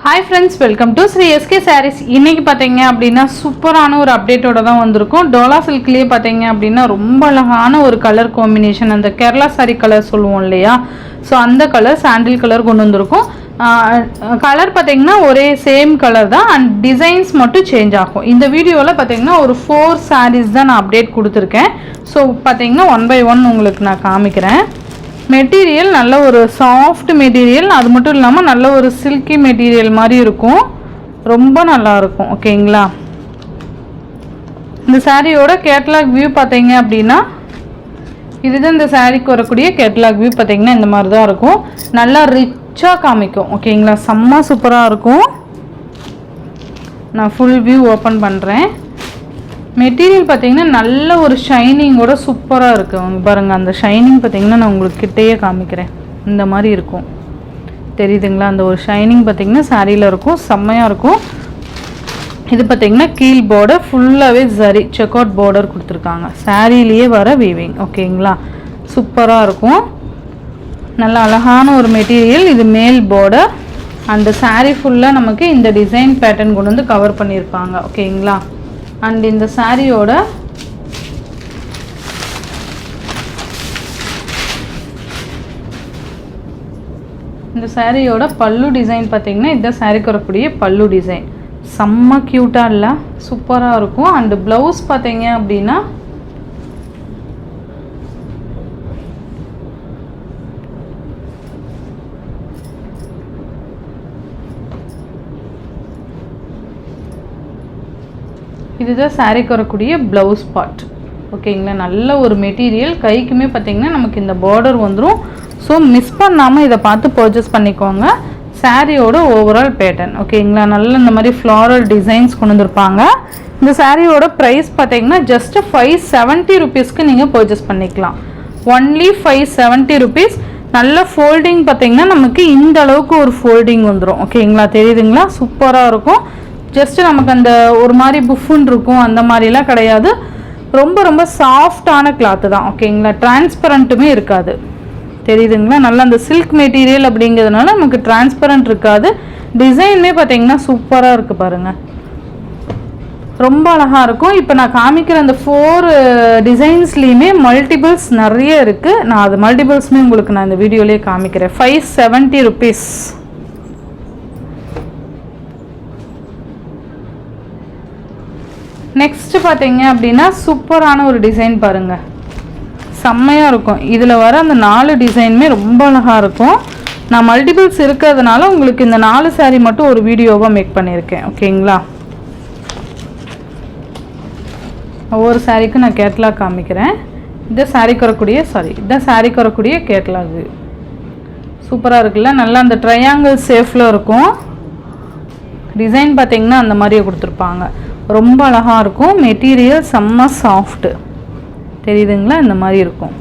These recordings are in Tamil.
Hi friends, welcome to Sri SK Sarees. இன்னைக்கு பாத்தீங்க அப்படினா சூப்பரான ஒரு அப்டேட்டோட தான் வந்திருக்கும். டோலா சில்க்லயே பாத்தீங்க அப்படினா ரொம்ப அழகான ஒரு கலர் காம்பினேஷன், அந்த கேரளா சாரி கலர் சொல்லுவோம் இல்லையா, ஸோ அந்த கலர் சாண்டில் கலர் கொண்டு வந்திருக்கும். கலர் பார்த்தீங்கன்னா ஒரே சேம் கலர் தான், அண்ட் டிசைன்ஸ் மட்டும் சேஞ்ச் ஆகும். இந்த வீடியோவில் பார்த்தீங்கன்னா ஒரு 4 சாரீஸ் தான் நான் அப்டேட் கொடுத்துருக்கேன். ஸோ பார்த்தீங்கன்னா 1 by 1 உங்களுக்கு நான் காமிக்கிறேன். மெட்டீரியல் நல்ல ஒரு சாஃப்ட் மெட்டீரியல், அது மட்டும் இல்லாமல் நல்ல ஒரு சில்கி மெட்டீரியல் மாதிரி இருக்கும், ரொம்ப நல்லாயிருக்கும். ஓகேங்களா, இந்த சாரியோட கேட்லாக் வியூ பார்த்தீங்க அப்படின்னா இதுதான் இந்த சாரிக்கு வரக்கூடிய கேட்லாக் வியூ. பார்த்தீங்கன்னா இந்த மாதிரி தான் இருக்கும், நல்லா ரிச்சாக காமிக்கும். ஓகேங்களா, செம்ம சூப்பராக இருக்கும். நான் ஃபுல் வியூ ஓப்பன் பண்ணுறேன். மெட்டீரியல் பார்த்தீங்கன்னா நல்ல ஒரு ஷைனிங்கோட சூப்பராக இருக்குது பாருங்கள். அந்த ஷைனிங் பார்த்தீங்கன்னா நான் உங்களுக்கு கிட்டேயே காமிக்கிறேன், இந்த மாதிரி இருக்கும், தெரியுதுங்களா? அந்த ஒரு ஷைனிங் பார்த்தீங்கன்னா சாரியில் இருக்கும், செம்மையாக இருக்கும். இது பார்த்தீங்கன்னா கீழ் பார்டர் ஃபுல்லாகவே சரி செக் அவுட் பார்டர் கொடுத்துருக்காங்க, சாரிலேயே வர வீவிங். ஓகேங்களா, சூப்பராக இருக்கும், நல்ல அழகான ஒரு மெட்டீரியல். இது மேல் பார்டர், அந்த சாரீ ஃபுல்லாக நமக்கு இந்த டிசைன் பேட்டர்ன் கொண்டு வந்து கவர் பண்ணியிருப்பாங்க. ஓகேங்களா, அண்ட் இந்த சாரியோட பல்லு டிசைன் பார்த்தீங்கன்னா இதுதான் சாரிக்கு வரக்கூடிய பல்லு டிசைன், செம்ம க்யூட்டாக இல்லை, சூப்பராக இருக்கும். அண்டு ப்ளவுஸ் பார்த்தீங்க அப்படின்னா இதுதான் சாரிக்கு வரக்கூடிய ப்ளவுஸ் பார்ட். ஓகேங்களா, நல்ல ஒரு மெட்டீரியல், கைக்குமே பார்த்தீங்கன்னா நமக்கு இந்த பார்டர் வந்துடும். ஸோ மிஸ் பண்ணாமல் இதை பார்த்து பர்ச்சேஸ் பண்ணிக்கோங்க. சாரியோட ஓவரால் பேட்டர்ன். ஓகேங்களா, நல்ல இந்த மாதிரி ஃப்ளாரல் டிசைன்ஸ் கொண்டு வந்திருப்பாங்க. இந்த சாரியோட ப்ரைஸ் பார்த்தீங்கன்னா ஜஸ்ட் 570 ருபீஸ்க்கு நீங்கள் பர்ச்சேஸ் பண்ணிக்கலாம். Only 570 rupees. நல்ல ஃபோல்டிங் பார்த்தீங்கன்னா நமக்கு இந்த அளவுக்கு ஒரு ஃபோல்டிங் வந்துடும். ஓகேங்களா, தெரியுதுங்களா? சூப்பராக இருக்கும். ஜஸ்ட் நமக்கு அந்த ஒரு மாதிரி புஃபுன் இருக்கும், அந்த மாதிரிலாம் கிடையாது, ரொம்ப ரொம்ப சாஃப்டான கிளாத்து தான். ஓகேங்களா, டிரான்ஸ்பரண்ட்டுமே இருக்காது, தெரியுதுங்களா? நல்ல அந்த சில்க் மெட்டீரியல் அப்படிங்கிறதுனால நமக்கு டிரான்ஸ்பரண்ட் இருக்காது. டிசைனுமே பார்த்தீங்கன்னா சூப்பராக இருக்குது பாருங்கள், ரொம்ப அழகாக இருக்கும். இப்போ நான் காமிக்கிற அந்த 4 டிசைன்ஸ்லேயுமே மல்டிபிள்ஸ் நிறைய இருக்குது. நான் அது மல்டிபிள்ஸுமே உங்களுக்கு நான் இந்த வீடியோலேயே காமிக்கிறேன். 570 ருபீஸ். நெக்ஸ்ட் பார்த்தீங்க அப்படின்னா சூப்பரான ஒரு டிசைன் பாருங்கள், செம்மையாக இருக்கும். இதில் வர அந்த 4 டிசைனுமே ரொம்ப அழகாக இருக்கும். நான் மல்டிபிள்ஸ் இருக்கிறதுனால உங்களுக்கு இந்த 4 சாரீ மட்டும் ஒரு வீடியோவாக மேக் பண்ணியிருக்கேன். ஓகேங்களா, ஒவ்வொரு சாரீக்கும் நான் கேட்லாக் காமிக்கிறேன். இதான் சாரீக்கு வரக்கூடிய கேட்லாக். சூப்பராக இருக்குல்ல, நல்லா அந்த ட்ரையாங்கிள் ஷேப்பில் இருக்கும். டிசைன் பார்த்தீங்கன்னா அந்த மாதிரியே கொடுத்துருப்பாங்க, ரொம்ப அழகாக இருக்கும். மெட்டீரியல் செம்ம சாஃப்ட்டு, தெரியுதுங்களா? இந்த மாதிரி இருக்கும்,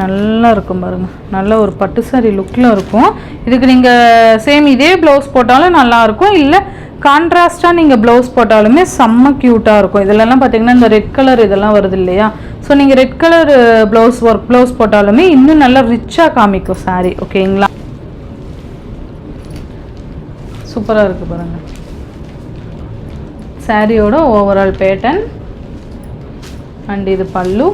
நல்லா இருக்கும் பாருங்கள், நல்ல ஒரு பட்டு சாரி லுக்கில் இருக்கும். இதுக்கு நீங்கள் சேம் இதே ப்ளவுஸ் போட்டாலும் நல்லாயிருக்கும், இல்லை கான்ட்ராஸ்ட்டாக நீங்கள் ப்ளவுஸ் போட்டாலுமே செம்ம க்யூட்டாக இருக்கும். இதிலெல்லாம் பார்த்தீங்கன்னா இந்த ரெட் கலர் இதெல்லாம் வருது இல்லையா, ஸோ நீங்கள் ரெட் கலர் ப்ளவுஸ் போட்டாலுமே இன்னும் நல்லா ரிச்சாக காமிக்கும் சாரி. ஓகேங்களா, சூப்பராக இருக்குது பாருங்கள். சாரியோட ஓவரால் பேட்டர்ன், அண்ட் இது பல்லு,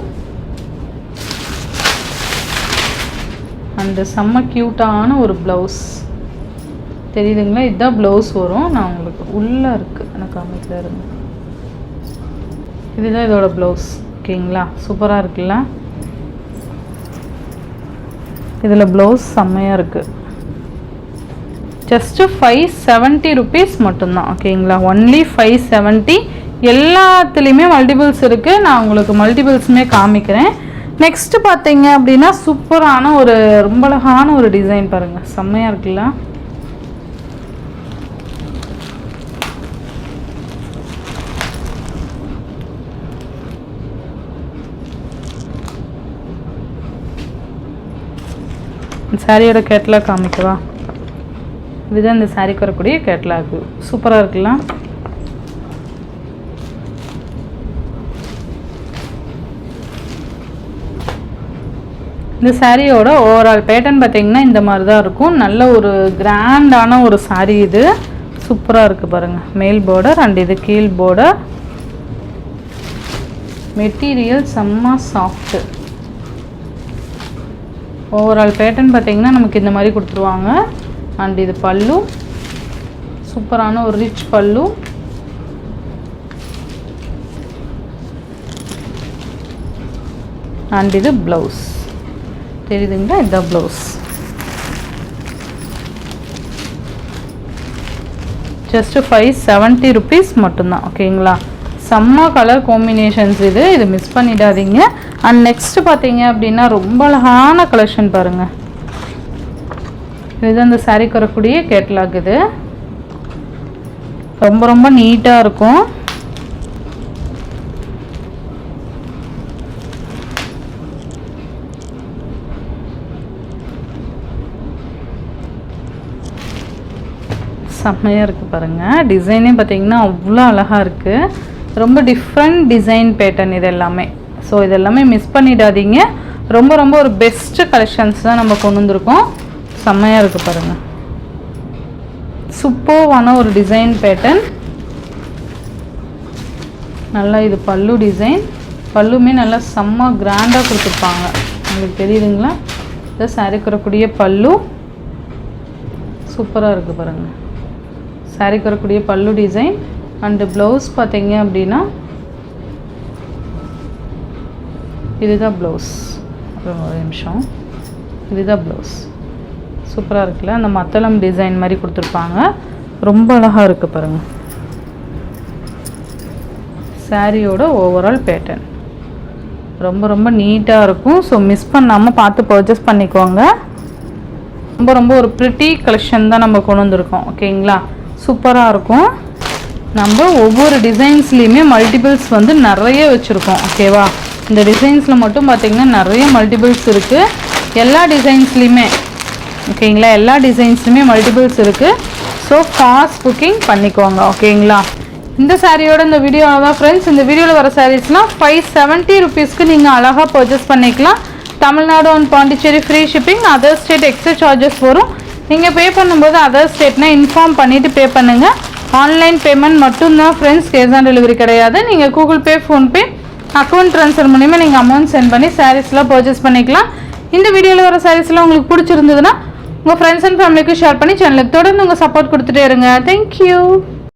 அண்டு செம்ம க்யூட்டான ஒரு ப்ளவுஸ், தெரியுதுங்களா? இதுதான் ப்ளவுஸ் வரும். நான் உங்களுக்கு உள்ளே இருக்குது எனக்கு காமிக்கல இருந்து, இதுதான் இதோட ப்ளவுஸ். ஓகேங்களா, சூப்பராக இருக்குல்ல? இதில் ப்ளவுஸ் செம்மையாக இருக்குது. ஜஸ்ட்டு 570 ருபீஸ் மட்டும்தான். ஓகேங்களா, ஒன்லி 570. எல்லாத்துலேயுமே மல்டிபிள்ஸ் இருக்குது, நான் உங்களுக்கு மல்டிபிள்ஸுமே காமிக்கிறேன். நெக்ஸ்ட்டு பார்த்தீங்க அப்படின்னா சூப்பரான ஒரு ரொம்ப அழகான ஒரு டிசைன் பாருங்கள், செம்மையாக இருக்குல்ல? சாரியோட கேட்லாக் காமிக்கவா? இதுதான் இந்த சாரிக்கு வரக்கூடிய கேட்லாக். சூப்பராக இருக்குல்ல? இந்த சாரியோட ஓவரால் பேட்டர்ன் பார்த்தீங்கன்னா இந்த மாதிரி தான் இருக்கும். நல்ல ஒரு கிராண்டான ஒரு சாரி இது. சூப்பராக இருக்குது பாருங்கள். மேல் பார்டர் அண்ட் இது கீழ் பார்டர். மெட்டீரியல் செம்ம சாஃப்ட்டு. ஓவரால் பேட்டர்ன் பார்த்திங்கன்னா நமக்கு இந்த மாதிரி கொடுத்துருவாங்க. அண்ட் இது பல்லு, சூப்பரான ஒரு ரிச் பல்லு. அண்ட் இது ப்ளவுஸ் தெரியுதுங்களா, இதுதான் ப்ளவுஸ். ஜஸ்ட் 570 rupees மட்டும்தான். ஓகேங்களா, செம்ம கலர் காம்பினேஷன்ஸ் இது மிஸ் பண்ணிடாதீங்க. அண்ட் நெக்ஸ்ட் பார்த்தீங்க அப்படின்னா ரொம்ப அழகான கலெக்ஷன் பாருங்கள். இது அந்த சாரீக்கு வரக்கூடிய கேட்லாக். இது ரொம்ப ரொம்ப நீட்டாக இருக்கும். செம்மையாக இருக்குது பாருங்கள். டிசைனே பார்த்தீங்கன்னா அவ்வளோ அழகாக இருக்குது. ரொம்ப டிஃப்ரெண்ட் டிசைன் பேட்டர்ன் இது எல்லாமே. ஸோ இதெல்லாமே மிஸ் பண்ணிடாதீங்க. ரொம்ப ரொம்ப ஒரு பெஸ்ட்டு கலெக்ஷன்ஸ் தான் நம்ம கொண்டு வந்திருக்கோம். செம்மையாக இருக்குது பாருங்கள். சூப்பர்வான ஒரு டிசைன் பேட்டர்ன். நல்லா இது பல்லு டிசைன். பல்லுமே நல்லா செம்ம கிராண்டாக கொடுத்துருப்பாங்க. உங்களுக்கு தெரியுதுங்களா, இந்த சாரீக்கு வரக்கூடிய பல்லு சூப்பராக இருக்குது பாருங்கள். சாரீக்கு வரக்கூடிய பல்லு டிசைன். அண்டு ப்ளவுஸ் பார்த்தீங்க அப்படின்னா இதுதான் ப்ளவுஸ். ஒரு நிமிஷம், இதுதான் ப்ளவுஸ். சூப்பராக இருக்குல்ல, அந்த மத்தளம் டிசைன் மாதிரி கொடுத்துருப்பாங்க. ரொம்ப அழகாக இருக்குது பாருங்கள். சாரியோட ஓவரால் பேட்டர்ன் ரொம்ப ரொம்ப நீட்டாக இருக்கும். ஸோ மிஸ் பண்ணாமல் பார்த்து பர்ச்சேஸ் பண்ணிக்கோங்க. ரொம்ப ரொம்ப ஒரு ப்ரிட்டி கலெக்ஷன் தான் நம்ம கொண்டு வந்திருக்கோம். ஓகேங்களா, சூப்பராக இருக்கும். நம்ம ஒவ்வொரு டிசைன்ஸ்லேயுமே மல்டிபிள்ஸ் வந்து நிறைய வச்சுருக்கோம். ஓகேவா, இந்த டிசைன்ஸில் மட்டும் பார்த்திங்கன்னா நிறைய மல்டிபிள்ஸ் இருக்குது. எல்லா டிசைன்ஸ்லேயுமே ஓகேங்களா, எல்லா டிசைன்ஸ்லையுமே மல்டிபிள்ஸ் இருக்குது. ஸோ ஃபாஸ்ட் புக்கிங் பண்ணிக்கோங்க. ஓகேங்களா, இந்த சாரியோட இந்த வீடியோ தான் ஃப்ரெண்ட்ஸ். இந்த வீடியோவில் வர சாரீஸ்லாம் 570 rupeesக்கு நீங்கள் அழகாக பர்ச்சேஸ் பண்ணிக்கலாம். Tamil Nadu and Pondicherry free shipping. Other state extra charges வரும். நீங்கள் பே பண்ணும்போது அதர் ஸ்டேட்னால் இன்ஃபார்ம் பண்ணிவிட்டு பே பண்ணுங்கள். ஆன்லைன் பேமெண்ட் மட்டும்தான் ஃப்ரெண்ட்ஸ், கேஷ் ஆன் டெலிவரி கிடையாது. நீங்கள் Google Pay, PhonePe, account transfer மூலிமா நீங்கள் அமௌண்ட் சென்ட் பண்ணி சாரீஸ்லாம் பர்ச்சேஸ் பண்ணிக்கலாம். இந்த வீடியோவில் வர சாரீஸ்லாம் உங்களுக்கு பிடிச்சிருந்ததுன்னா உங்கள் ஃப்ரெண்ட்ஸ் அண்ட் ஃபேமிலிக்கு ஷேர் பண்ணி சேனலுக்கு தொடர்ந்து உங்கள் சப்போர்ட் கொடுத்துட்டே இருங்க. தேங்க்யூ.